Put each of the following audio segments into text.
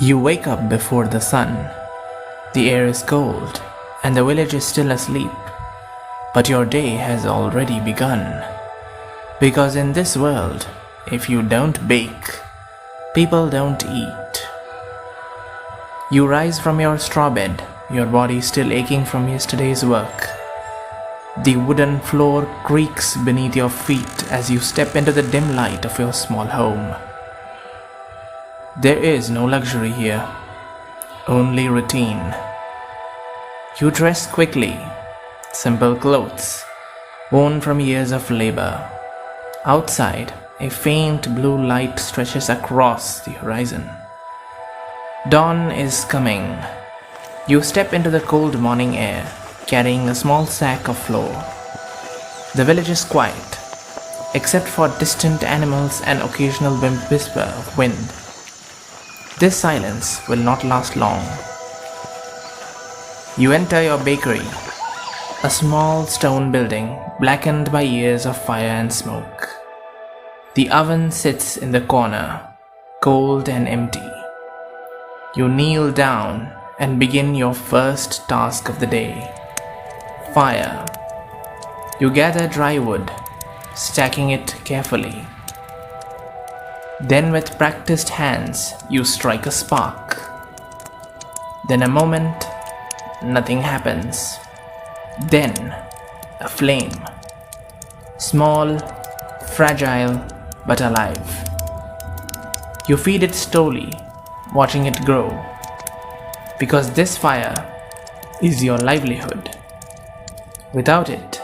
You wake up before the sun. The air is cold and the village is still asleep. But your day has already begun. Because in this world, if you don't bake, people don't eat. You rise from your straw bed, your body still aching from yesterday's work. The wooden floor creaks beneath your feet as you step into the dim light of your small home. There is no luxury here, only routine. You dress quickly, simple clothes, worn from years of labor. Outside, a faint blue light stretches across the horizon. Dawn is coming. You step into the cold morning air, carrying a small sack of flour. The village is quiet, except for distant animals and occasional whisper of wind. This silence will not last long. You enter your bakery, a small stone building blackened by years of fire and smoke. The oven sits in the corner, cold and empty. You kneel down and begin your first task of the day. Fire. You gather dry wood, stacking it carefully. Then with practiced hands, you strike a spark. Then a moment, nothing happens. Then, a flame. Small, fragile, but alive. You feed it slowly, watching it grow. Because this fire is your livelihood. Without it,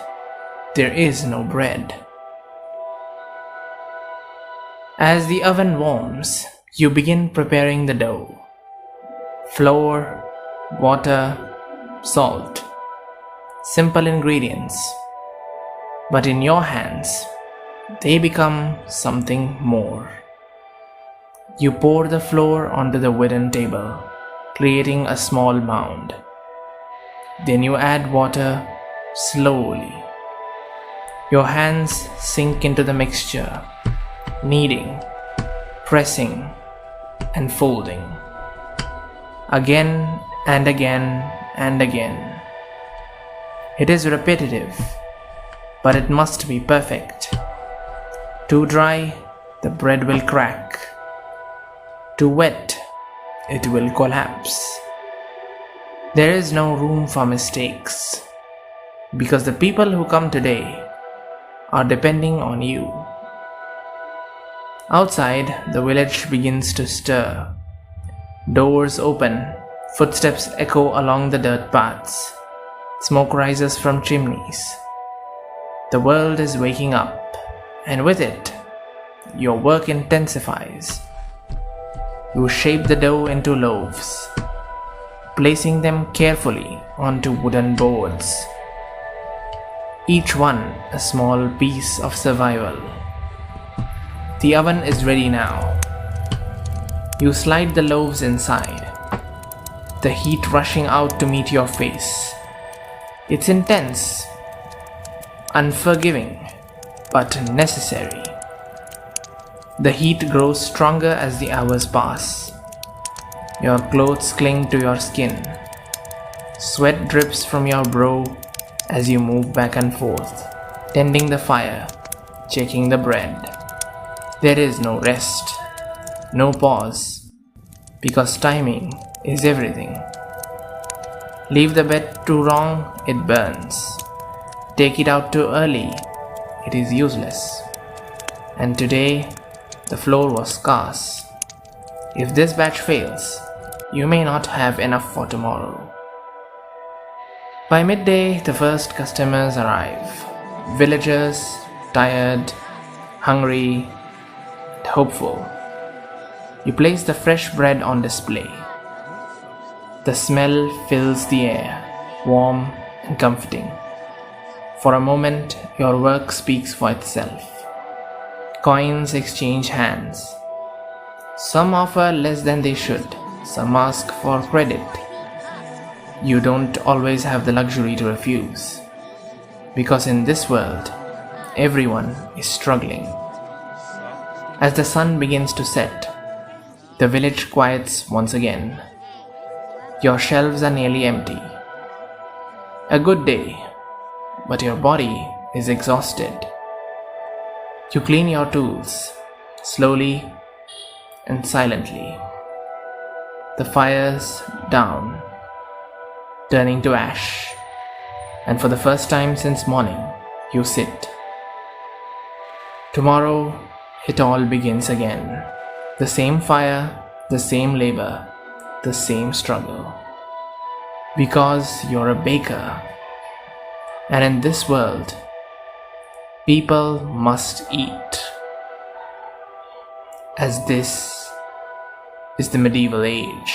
there is no bread. As the oven warms, you begin preparing the dough. Flour, water, salt. Simple ingredients. But in your hands, they become something more. You pour the flour onto the wooden table, creating a small mound. Then you add water slowly. Your hands sink into the mixture, kneading, pressing, and folding. Again and again and again. It is repetitive, but it must be perfect. Too dry, the bread will crack. Too wet, it will collapse. There is no room for mistakes, because the people who come today are depending on you. Outside, the village begins to stir. Doors open, footsteps echo along the dirt paths. Smoke rises from chimneys. The world is waking up, and with it, your work intensifies. You shape the dough into loaves, placing them carefully onto wooden boards. Each one a small piece of survival. The oven is ready now. You slide the loaves inside, the heat rushing out to meet your face. It's intense, unforgiving, but necessary. The heat grows stronger as the hours pass. Your clothes cling to your skin. Sweat drips from your brow as you move back and forth, tending the fire, checking the bread. There is no rest, no pause, because timing is everything. Leave the bed too long, it burns. Take it out too early, it is useless. And today, the flour was scarce. If this batch fails, you may not have enough for tomorrow. By midday, the first customers arrive. Villagers, tired, hungry, hopeful. You place the fresh bread on display. The smell fills the air, warm and comforting. For a moment, your work speaks for itself. Coins exchange hands. Some offer less than they should, some ask for credit. You don't always have the luxury to refuse, because in this world, everyone is struggling. As the sun begins to set, The village quiets once again. Your shelves are nearly empty. A good day, but your body is exhausted. You clean your tools, slowly and silently. The fire's down, turning to ash, and for the first time since morning, you sit. Tomorrow, it all begins again. The same fire, the same labor, the same struggle. Because you're a baker, and in this world, people must eat. As this is the medieval age.